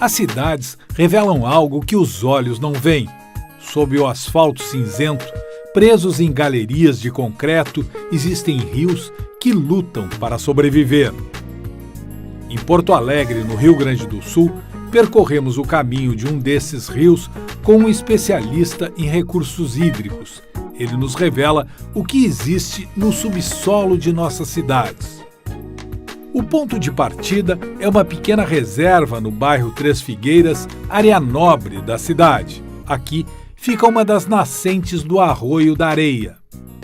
As cidades revelam algo que os olhos não veem. Sob o asfalto cinzento, presos em galerias de concreto, existem rios que lutam para sobreviver. Em Porto Alegre, no Rio Grande do Sul, percorremos o caminho de um desses rios com um especialista em recursos hídricos. Ele nos revela o que existe no subsolo de nossas cidades. O ponto de partida é uma pequena reserva no bairro Três Figueiras, área nobre da cidade. Aqui fica uma das nascentes do Arroio da Areia.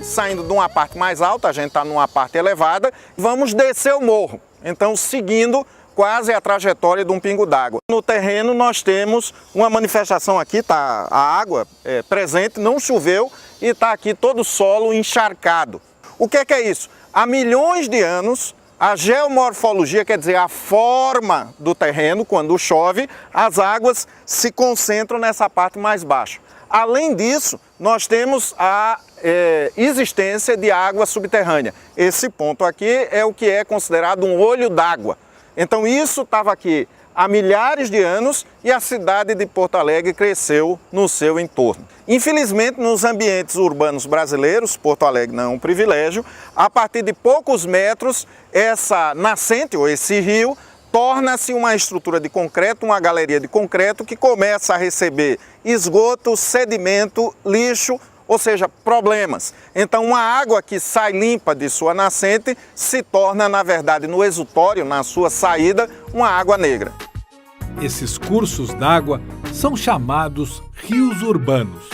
Saindo de uma parte mais alta, a gente está numa parte elevada, vamos descer o morro. Então, seguindo quase a trajetória de um pingo d'água. No terreno nós temos uma manifestação aqui, está a água presente, não choveu e está aqui todo o solo encharcado. O que é isso? Há milhões de anos, a geomorfologia, quer dizer, a forma do terreno, quando chove, as águas se concentram nessa parte mais baixa. Além disso, nós temos a existência de água subterrânea. Esse ponto aqui é o que é considerado um olho d'água. Então isso estava aqui há milhares de anos e a cidade de Porto Alegre cresceu no seu entorno. Infelizmente, nos ambientes urbanos brasileiros, Porto Alegre não é um privilégio, a partir de poucos metros, essa nascente ou esse rio torna-se uma estrutura de concreto, uma galeria de concreto que começa a receber esgoto, sedimento, lixo, ou seja, problemas. Então, uma água que sai limpa de sua nascente se torna, na verdade, no exutório, na sua saída, uma água negra. Esses cursos d'água são chamados rios urbanos.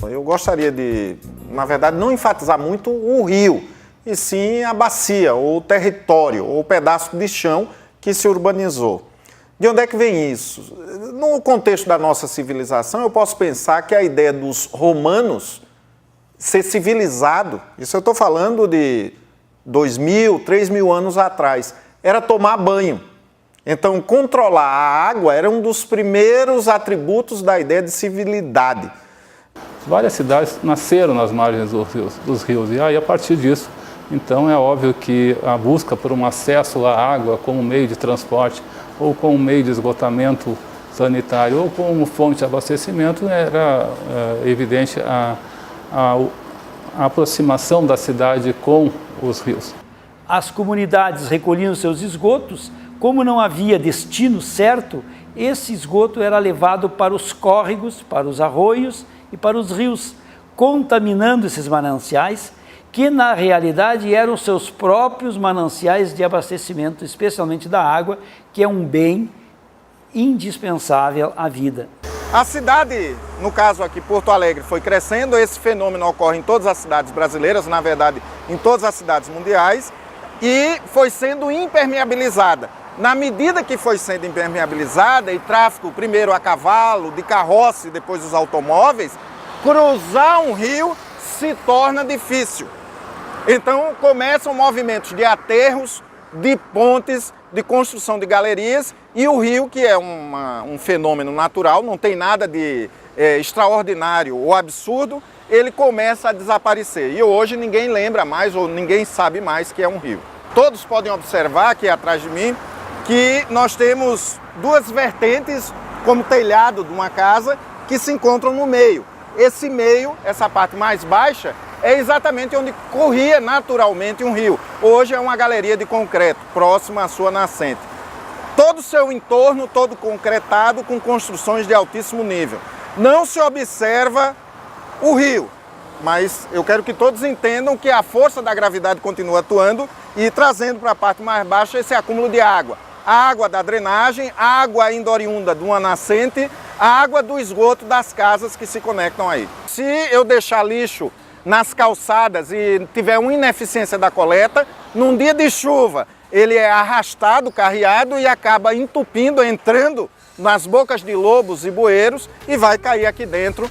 Eu gostaria de, na verdade, não enfatizar muito o rio, e sim a bacia, ou o território, ou o pedaço de chão que se urbanizou. De onde é que vem isso? No contexto da nossa civilização, eu posso pensar que a ideia dos romanos ser civilizado, isso eu estou falando de 2.000, 3.000 anos atrás, era tomar banho. Então, controlar a água era um dos primeiros atributos da ideia de civilidade. Várias cidades nasceram nas margens dos rios e aí, a partir disso, então é óbvio que a busca por um acesso à água como meio de transporte ou como meio de esgotamento sanitário ou como fonte de abastecimento era evidente a aproximação da cidade com os rios. As comunidades recolhiam seus esgotos, como não havia destino certo, esse esgoto era levado para os córregos, para os arroios e para os rios, contaminando esses mananciais, que na realidade eram seus próprios mananciais de abastecimento, especialmente da água, que é um bem indispensável à vida. A cidade, no caso aqui, Porto Alegre, foi crescendo, esse fenômeno ocorre em todas as cidades brasileiras, na verdade, em todas as cidades mundiais, e foi sendo impermeabilizada. Na medida que foi sendo impermeabilizada e tráfego, primeiro a cavalo, de carroça e depois os automóveis, cruzar um rio se torna difícil. Então começam movimentos de aterros, de pontes, de construção de galerias e o rio, que é um fenômeno natural, não tem nada de extraordinário ou absurdo, ele começa a desaparecer. E hoje ninguém lembra mais ou ninguém sabe mais que é um rio. Todos podem observar aqui atrás de mim que nós temos duas vertentes como telhado de uma casa que se encontram no meio. Esse meio, essa parte mais baixa, é exatamente onde corria naturalmente um rio. Hoje é uma galeria de concreto, próxima à sua nascente. Todo o seu entorno, todo concretado, com construções de altíssimo nível. Não se observa o rio, mas eu quero que todos entendam que a força da gravidade continua atuando e trazendo para a parte mais baixa esse acúmulo de água. A água da drenagem, a água ainda oriunda de uma nascente, a água do esgoto das casas que se conectam aí. Se eu deixar lixo nas calçadas e tiver uma ineficiência da coleta, num dia de chuva ele é arrastado, carreado e acaba entupindo, entrando nas bocas de lobos e bueiros e vai cair aqui dentro.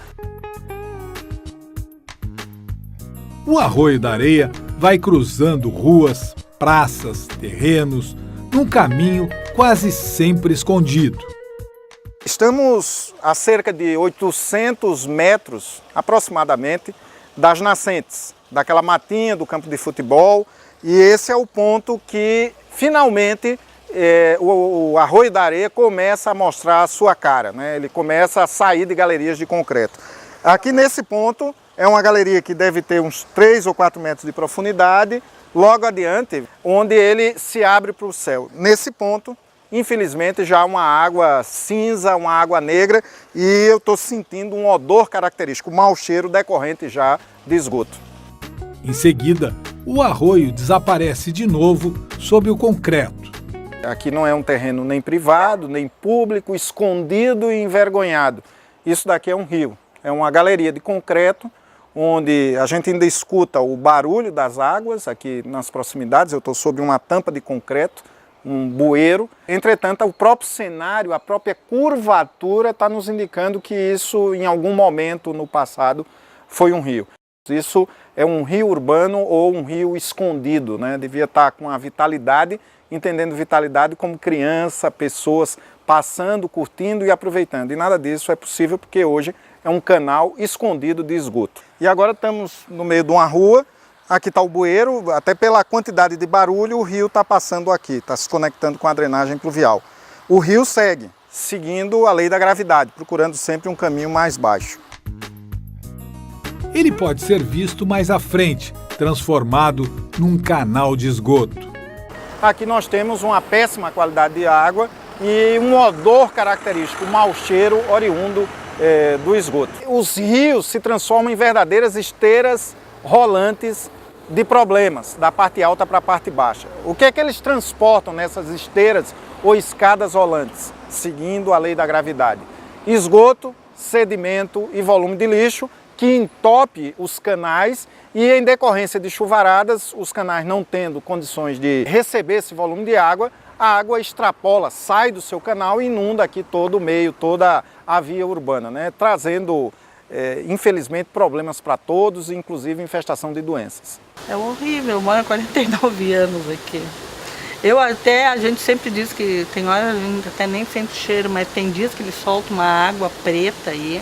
O Arroio da Areia vai cruzando ruas, praças, terrenos, num caminho quase sempre escondido. Estamos a cerca de 800 metros, aproximadamente, das nascentes, daquela matinha do campo de futebol, e esse é o ponto que finalmente o Arroio da Areia começa a mostrar a sua cara, né? Ele começa a sair de galerias de concreto. Aqui nesse ponto é uma galeria que deve ter uns 3 ou 4 metros de profundidade, logo adiante, onde ele se abre para o céu. Nesse ponto, infelizmente, já há uma água cinza, uma água negra, e eu estou sentindo um odor característico, um mau cheiro decorrente já de esgoto. Em seguida, o arroio desaparece de novo sob o concreto. Aqui não é um terreno nem privado, nem público, escondido e envergonhado. Isso daqui é um rio, é uma galeria de concreto, onde a gente ainda escuta o barulho das águas aqui nas proximidades. Eu estou sobre uma tampa de concreto, um bueiro. Entretanto, o próprio cenário, a própria curvatura está nos indicando que isso, em algum momento no passado, foi um rio. Isso é um rio urbano ou um rio escondido, né? Devia estar com a vitalidade, entendendo vitalidade como criança, pessoas passando, curtindo e aproveitando. E nada disso é possível porque hoje é um canal escondido de esgoto. E agora estamos no meio de uma rua, aqui está o bueiro, até pela quantidade de barulho o rio está passando aqui, está se conectando com a drenagem pluvial. O rio segue, seguindo a lei da gravidade, procurando sempre um caminho mais baixo. Ele pode ser visto mais à frente, transformado num canal de esgoto. Aqui nós temos uma péssima qualidade de água e um odor característico, um mau cheiro oriundo do esgoto. Os rios se transformam em verdadeiras esteiras rolantes de problemas, da parte alta para a parte baixa. O que é que eles transportam nessas esteiras ou escadas rolantes, seguindo a lei da gravidade? Esgoto, sedimento e volume de lixo, que entope os canais e, em decorrência de chuvaradas, os canais não tendo condições de receber esse volume de água, a água extrapola, sai do seu canal e inunda aqui todo o meio, toda a via urbana, né? Trazendo, infelizmente, problemas para todos, inclusive infestação de doenças. É horrível, eu moro há 49 anos aqui. A gente sempre diz que tem horas a gente até nem sente cheiro, mas tem dias que ele solta uma água preta aí,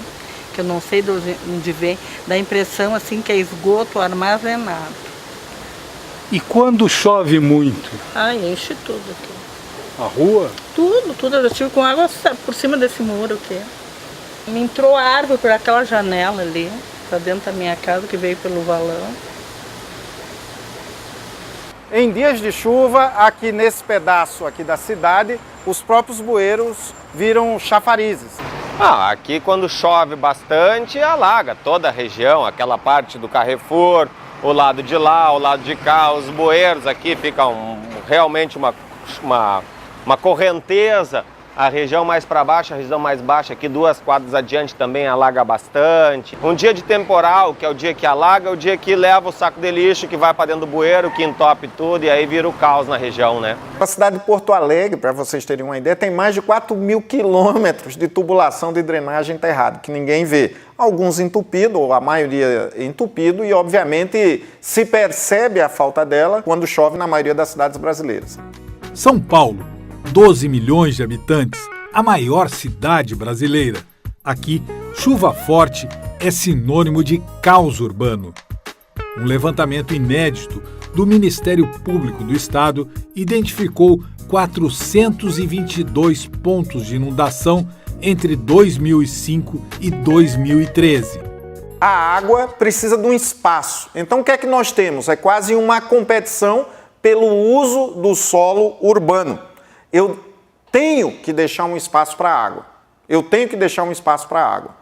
que eu não sei de onde vem, dá a impressão assim que é esgoto armazenado. E quando chove muito? Enche tudo aqui. A rua? Tudo. Eu estive com água por cima desse muro aqui. Me entrou árvore por aquela janela ali, para dentro da minha casa, que veio pelo valão. Em dias de chuva, aqui nesse pedaço aqui da cidade, os próprios bueiros viram chafarizes. Aqui quando chove bastante, alaga toda a região, aquela parte do Carrefour, o lado de lá, o lado de cá, os bueiros aqui ficam realmente uma correnteza. A região mais para baixo, a região mais baixa aqui, 2 quadras adiante também alaga bastante. Um dia de temporal, que é o dia que alaga, é o dia que leva o saco de lixo, que vai para dentro do bueiro, que entope tudo e aí vira o caos na região, né? A cidade de Porto Alegre, para vocês terem uma ideia, tem mais de 4.000 quilômetros de tubulação de drenagem enterrada, que ninguém vê. Alguns entupidos, ou a maioria entupido, e obviamente se percebe a falta dela quando chove na maioria das cidades brasileiras. São Paulo, 12 milhões de habitantes, a maior cidade brasileira. Aqui, chuva forte é sinônimo de caos urbano. Um levantamento inédito do Ministério Público do Estado identificou 422 pontos de inundação entre 2005 e 2013. A água precisa de um espaço. Então o que é que nós temos? É quase uma competição pelo uso do solo urbano. Eu tenho que deixar um espaço para a água.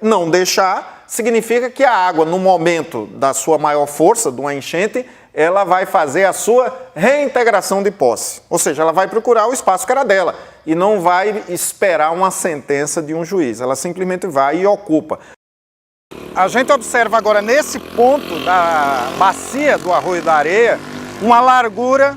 Não deixar significa que a água, no momento da sua maior força, de uma enchente, ela vai fazer a sua reintegração de posse. Ou seja, ela vai procurar o espaço que era dela e não vai esperar uma sentença de um juiz. Ela simplesmente vai e ocupa. A gente observa agora nesse ponto da bacia do Arroio da Areia uma largura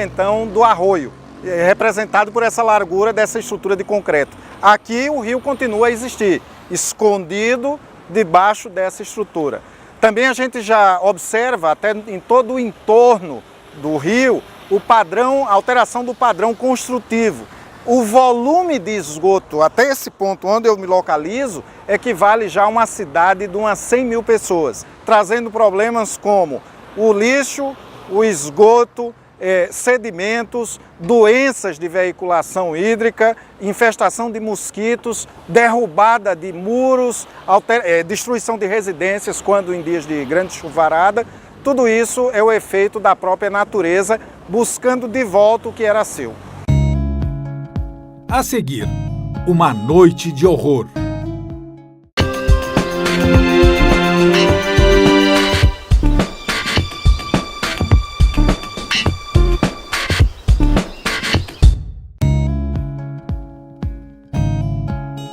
então do arroio, representado por essa largura dessa estrutura de concreto. Aqui o rio continua a existir, escondido debaixo dessa estrutura. Também a gente já observa até em todo o entorno do rio a alteração do padrão construtivo. O volume de esgoto até esse ponto onde eu me localizo equivale já a uma cidade de umas 100 mil pessoas, trazendo problemas como o lixo, o esgoto sedimentos, doenças de veiculação hídrica, infestação de mosquitos, derrubada de muros, destruição de residências quando em dias de grande chuvarada. Tudo isso é o efeito da própria natureza buscando de volta o que era seu. A seguir, uma noite de horror.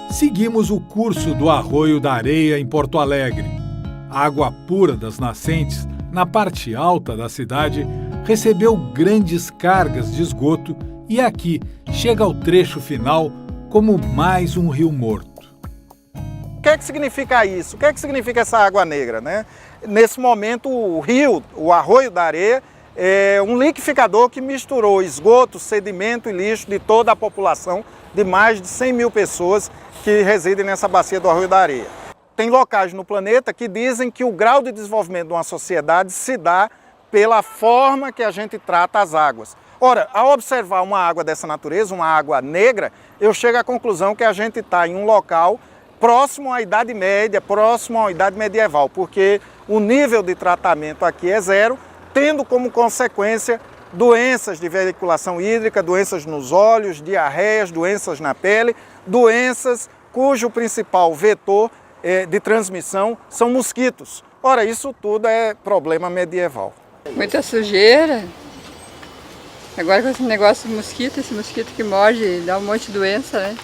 Seguimos o curso do Arroio da Areia em Porto Alegre. A água pura das nascentes, na parte alta da cidade, recebeu grandes cargas de esgoto e aqui chega ao trecho final como mais um rio morto. O que é que significa isso? O que é que significa essa água negra, né? Nesse momento o rio, o Arroio da Areia, é um liquidificador que misturou esgoto, sedimento e lixo de toda a população de mais de 100 mil pessoas que residem nessa bacia do Arroio da Areia. Tem locais no planeta que dizem que o grau de desenvolvimento de uma sociedade se dá pela forma que a gente trata as águas. Ora, ao observar uma água dessa natureza, uma água negra, eu chego à conclusão que a gente está em um local próximo à Idade Média, próximo à Idade Medieval, porque o nível de tratamento aqui é zero, tendo como consequência doenças de veiculação hídrica, doenças nos olhos, diarreias, doenças na pele, doenças cujo principal vetor de transmissão são mosquitos. Ora, isso tudo é problema medieval. Muita sujeira. Agora com esse negócio de mosquito, esse mosquito que morde dá um monte de doença, né?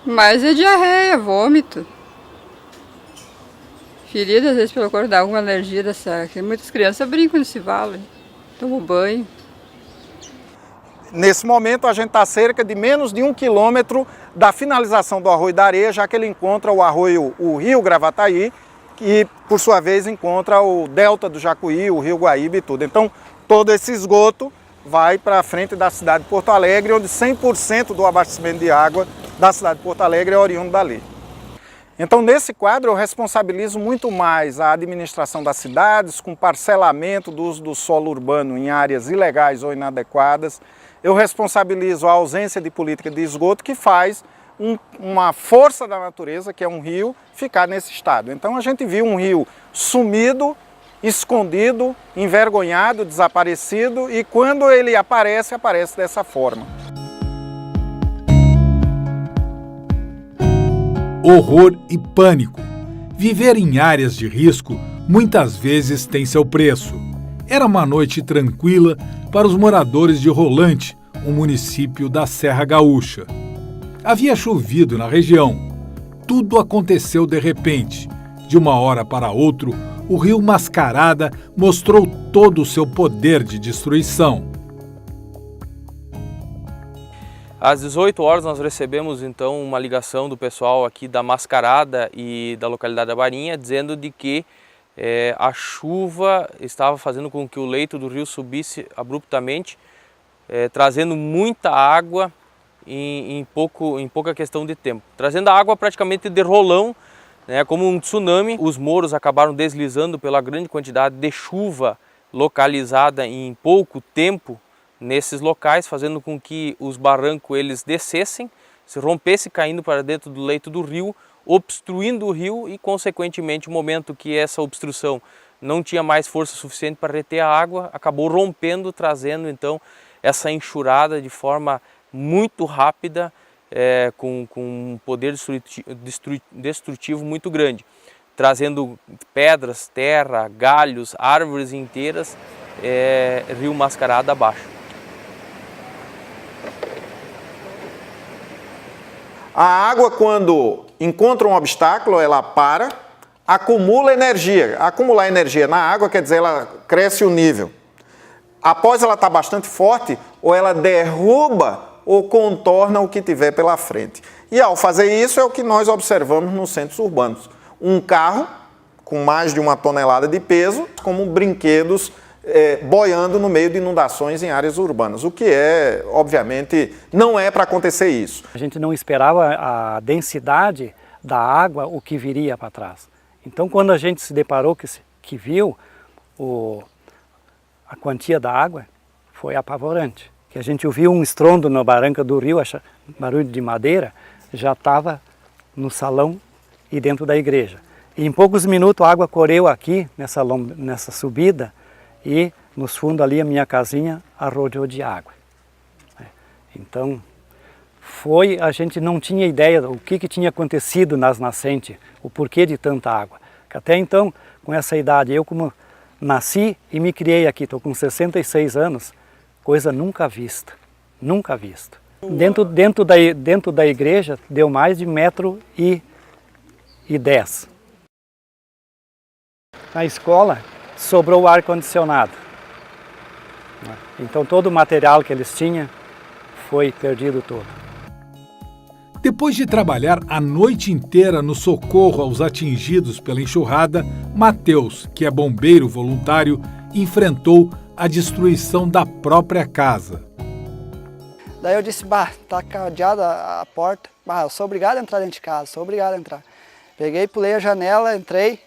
Mas é diarreia, vômito. Ferida, às vezes, pelo corpo, dá alguma alergia dessa. Muitas crianças brincam nesse vale, tomam banho. Nesse momento, a gente está a cerca de menos de 1 quilômetro da finalização do Arroio da Areia, já que ele encontra o rio Gravataí, que, por sua vez, encontra o delta do Jacuí, o rio Guaíba e tudo. Então, todo esse esgoto vai para a frente da cidade de Porto Alegre, onde 100% do abastecimento de água da cidade de Porto Alegre é oriundo dali. Então, nesse quadro, eu responsabilizo muito mais a administração das cidades, com parcelamento do uso do solo urbano em áreas ilegais ou inadequadas. Eu responsabilizo a ausência de política de esgoto, que faz uma força da natureza, que é um rio, ficar nesse estado. Então, a gente viu um rio sumido, escondido, envergonhado, desaparecido, e quando ele aparece, aparece dessa forma. Horror e pânico. Viver em áreas de risco muitas vezes tem seu preço. Era uma noite tranquila para os moradores de Rolante, um município da Serra Gaúcha. Havia chovido na região. Tudo aconteceu de repente. De uma hora para outra, o rio Mascarada mostrou todo o seu poder de destruição. Às 18 horas nós recebemos então uma ligação do pessoal aqui da Mascarada e da localidade da Barinha, dizendo de que a chuva estava fazendo com que o leito do rio subisse abruptamente, trazendo muita água em pouca questão de tempo. Trazendo a água praticamente de rolão, né, como um tsunami. Os morros acabaram deslizando pela grande quantidade de chuva localizada em pouco tempo nesses locais, fazendo com que os barrancos eles descessem, se rompessem, caindo para dentro do leito do rio, obstruindo o rio e, consequentemente, no momento que essa obstrução não tinha mais força suficiente para reter a água, acabou rompendo, trazendo então essa enxurrada de forma muito rápida, com um poder destrutivo muito grande, trazendo pedras, terra, galhos, árvores inteiras, rio Mascarada abaixo. A água, quando encontra um obstáculo, ela para, acumula energia. Acumular energia na água quer dizer ela cresce o nível. Após ela estar bastante forte, ou ela derruba ou contorna o que tiver pela frente. E ao fazer isso é o que nós observamos nos centros urbanos. Um carro com mais de 1 tonelada de peso, como brinquedos boiando no meio de inundações em áreas urbanas, o que obviamente, não é para acontecer isso. A gente não esperava a densidade da água, o que viria para trás. Então, quando a gente se deparou, que viu a quantia da água, foi apavorante. Que a gente ouviu um estrondo na barranca do rio, barulho de madeira, já estava no salão e dentro da igreja. E em poucos minutos a água correu aqui, nessa subida, e nos fundos ali a minha casinha arrodeou de água. Então, a gente não tinha ideia do que tinha acontecido nas nascentes, o porquê de tanta água. Que até então, com essa idade, eu como nasci e me criei aqui, estou com 66 anos, coisa nunca vista, nunca vista. Dentro da igreja deu mais de 1,10 m. Na escola sobrou o ar-condicionado. Então todo o material que eles tinham foi perdido todo. Depois de trabalhar a noite inteira no socorro aos atingidos pela enxurrada, Mateus, que é bombeiro voluntário, enfrentou a destruição da própria casa. Daí eu disse, tá cadeada a porta, eu sou obrigado a entrar dentro de casa, sou obrigado a entrar. Peguei, pulei a janela, entrei,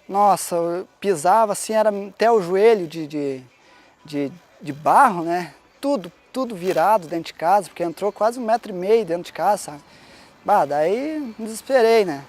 nossa, eu pisava assim, era até o joelho de barro, né? Tudo virado dentro de casa, porque entrou quase 1,5 m dentro de casa, sabe? Daí me desesperei, né?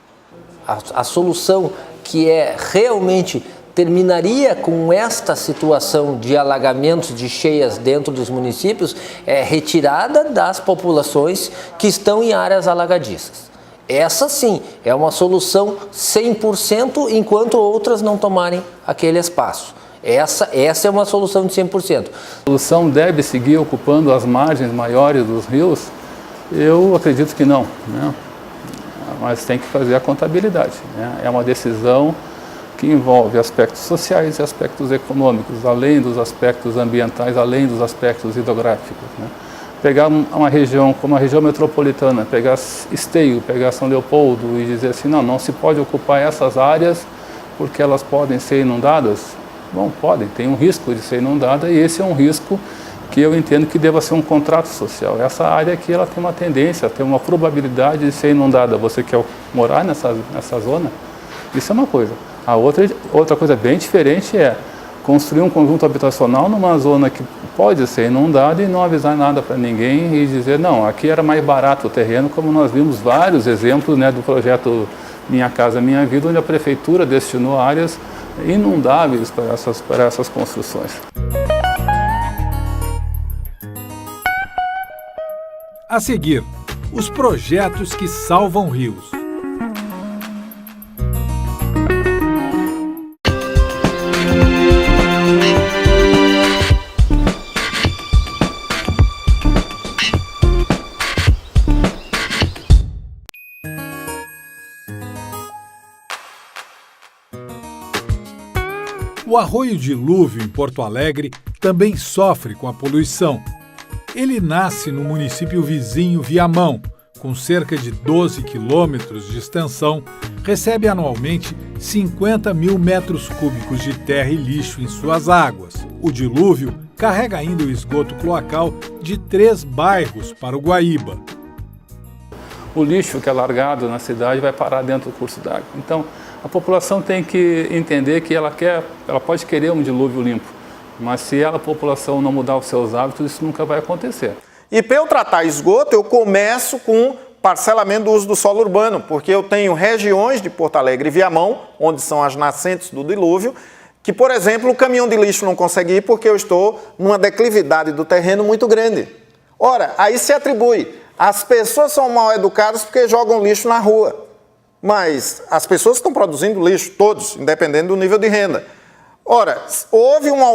A solução que realmente terminaria com esta situação de alagamentos, de cheias dentro dos municípios, é retirada das populações que estão em áreas alagadiças. Essa sim é uma solução 100%, enquanto outras não tomarem aquele espaço. Essa é uma solução de 100%. A solução deve seguir ocupando as margens maiores dos rios? Eu acredito que não, né? Mas tem que fazer a contabilidade, né? É uma decisão que envolve aspectos sociais e aspectos econômicos, além dos aspectos ambientais, além dos aspectos hidrográficos, né? Pegar uma região como a região metropolitana, pegar Esteio, pegar São Leopoldo e dizer assim, não se pode ocupar essas áreas porque elas podem ser inundadas. Bom, podem, tem um risco de ser inundada e esse é um risco que eu entendo que deva ser um contrato social. Essa área aqui ela tem uma tendência, tem uma probabilidade de ser inundada. Você quer morar nessa zona? Isso é uma coisa. A outra coisa bem diferente é construir um conjunto habitacional numa zona que pode ser inundada e não avisar nada para ninguém e dizer, não, aqui era mais barato o terreno, como nós vimos vários exemplos, né, do projeto Minha Casa Minha Vida, onde a prefeitura destinou áreas inundáveis para essas construções. A seguir, os projetos que salvam rios. O Arroio Dilúvio, em Porto Alegre, também sofre com a poluição. Ele nasce no município vizinho Viamão, com cerca de 12 quilômetros de extensão, recebe anualmente 50 mil metros cúbicos de terra e lixo em suas águas. O dilúvio carrega ainda o esgoto cloacal de 3 bairros para o Guaíba. O lixo que é largado na cidade vai parar dentro do curso d'água. Então, a população tem que entender que ela pode querer um dilúvio limpo, mas se a população não mudar os seus hábitos, isso nunca vai acontecer. E para eu tratar esgoto, eu começo com parcelamento do uso do solo urbano, porque eu tenho regiões de Porto Alegre e Viamão, onde são as nascentes do dilúvio, que, por exemplo, o caminhão de lixo não consegue ir porque eu estou numa declividade do terreno muito grande. Ora, aí se atribui. As pessoas são mal educadas porque jogam lixo na rua. Mas as pessoas estão produzindo lixo, todos, independente do nível de renda. Ora, houve uma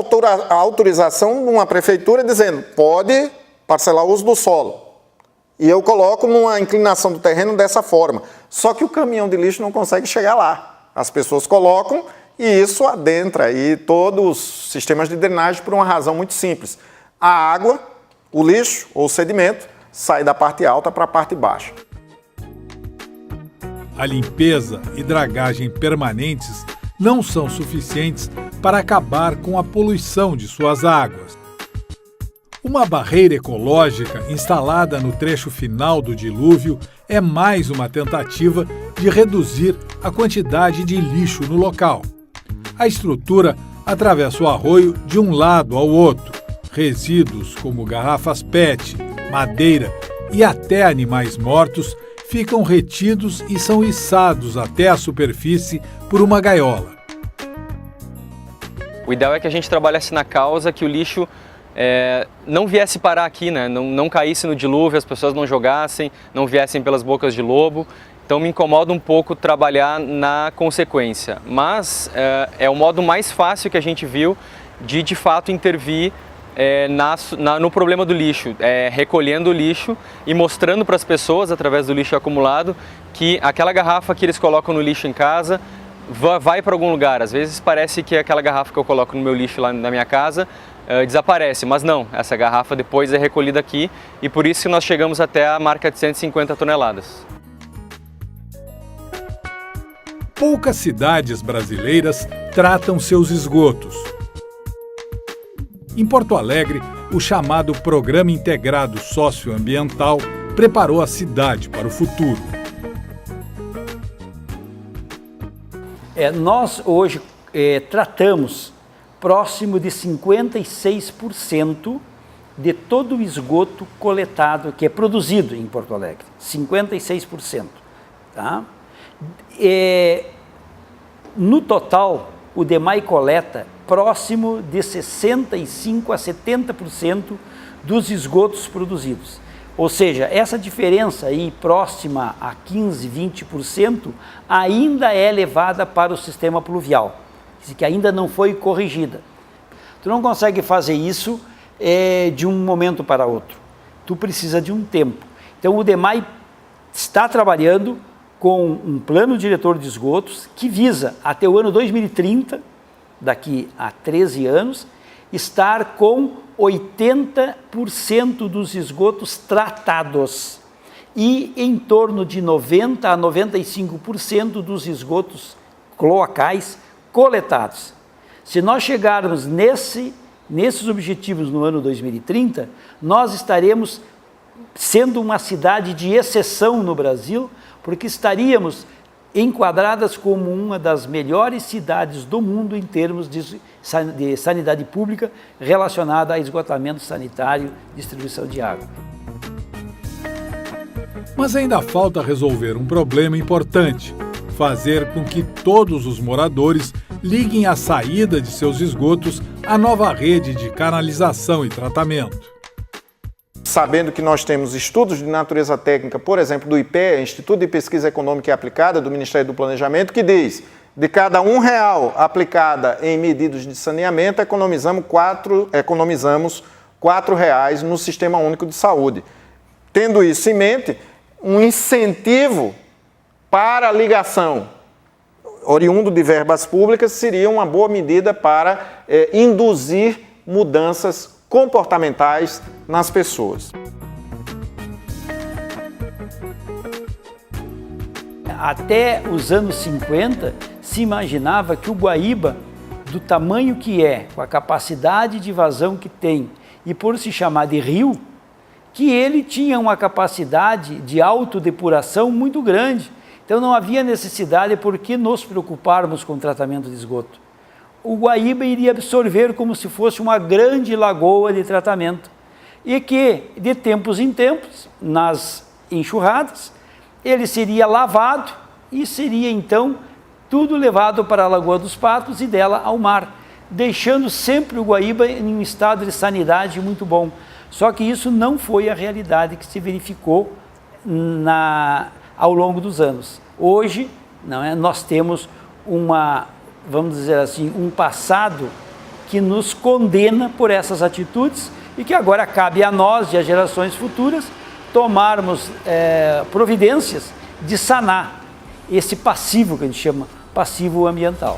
autorização de uma prefeitura dizendo pode parcelar o uso do solo. E eu coloco numa inclinação do terreno dessa forma. Só que o caminhão de lixo não consegue chegar lá. As pessoas colocam e isso adentra aí todos os sistemas de drenagem por uma razão muito simples. A água, o lixo ou o sedimento sai da parte alta para a parte baixa. A limpeza e dragagem permanentes não são suficientes para acabar com a poluição de suas águas. Uma barreira ecológica instalada no trecho final do dilúvio é mais uma tentativa de reduzir a quantidade de lixo no local. A estrutura atravessa o arroio de um lado ao outro, Resíduos como garrafas PET, madeira e até animais mortos ficam retidos e são içados até a superfície por uma gaiola. O ideal é que a gente trabalhasse na causa que o lixo não viesse parar aqui, né? Não caísse no dilúvio, as pessoas não jogassem, não viessem pelas bocas de lobo. Então me incomoda um pouco trabalhar na consequência, mas é o modo mais fácil que a gente viu de fato intervir no problema do lixo, recolhendo o lixo e mostrando para as pessoas, através do lixo acumulado, que aquela garrafa que eles colocam no lixo em casa vai para algum lugar. Às vezes parece que aquela garrafa que eu coloco no meu lixo lá na minha casa desaparece, mas não, essa garrafa depois é recolhida aqui e por isso nós chegamos até a marca de 150 toneladas. Poucas cidades brasileiras tratam seus esgotos. Em Porto Alegre, o chamado Programa Integrado Socioambiental preparou a cidade para o futuro. Nós hoje tratamos próximo de 56% de todo o esgoto coletado que é produzido em Porto Alegre. 56%. Tá? No total, o DEMAI coleta próximo de 65% a 70% dos esgotos produzidos. Ou seja, essa diferença aí próxima a 15%, 20% ainda é levada para o sistema pluvial, que ainda não foi corrigida. Tu não consegue fazer isso de um momento para outro. Tu precisa de um tempo. Então o DEMAI está trabalhando com um plano diretor de esgotos que visa até o ano 2030, daqui a 13 anos, estar com 80% dos esgotos tratados e em torno de 90% a 95% dos esgotos cloacais coletados. Se nós chegarmos nesses objetivos no ano 2030, nós estaremos sendo uma cidade de exceção no Brasil, porque estaríamos enquadradas como uma das melhores cidades do mundo em termos de sanidade pública relacionada a esgotamento sanitário e distribuição de água. Mas ainda falta resolver um problema importante: fazer com que todos os moradores liguem a saída de seus esgotos à nova rede de canalização e tratamento. Sabendo que nós temos estudos de natureza técnica, por exemplo, do IPE, Instituto de Pesquisa Econômica e Aplicada, do Ministério do Planejamento, que diz, de cada R$1 aplicada em medidas de saneamento, economizamos R$4 no Sistema Único de Saúde. Tendo isso em mente, um incentivo para a ligação oriundo de verbas públicas seria uma boa medida para induzir mudanças comportamentais nas pessoas. Até os anos 50, se imaginava que o Guaíba, do tamanho que é, com a capacidade de vazão que tem, e por se chamar de rio, que ele tinha uma capacidade de autodepuração muito grande. Então não havia necessidade por que nos preocuparmos com o tratamento de esgoto. O Guaíba iria absorver como se fosse uma grande lagoa de tratamento e que, de tempos em tempos, nas enxurradas, ele seria lavado e seria, então, tudo levado para a Lagoa dos Patos e dela ao mar, deixando sempre o Guaíba em um estado de sanidade muito bom. Só que isso não foi a realidade que se verificou ao longo dos anos. Hoje, nós temos vamos dizer assim, um passado que nos condena por essas atitudes e que agora cabe a nós e às gerações futuras tomarmos providências de sanar esse passivo que a gente chama passivo ambiental.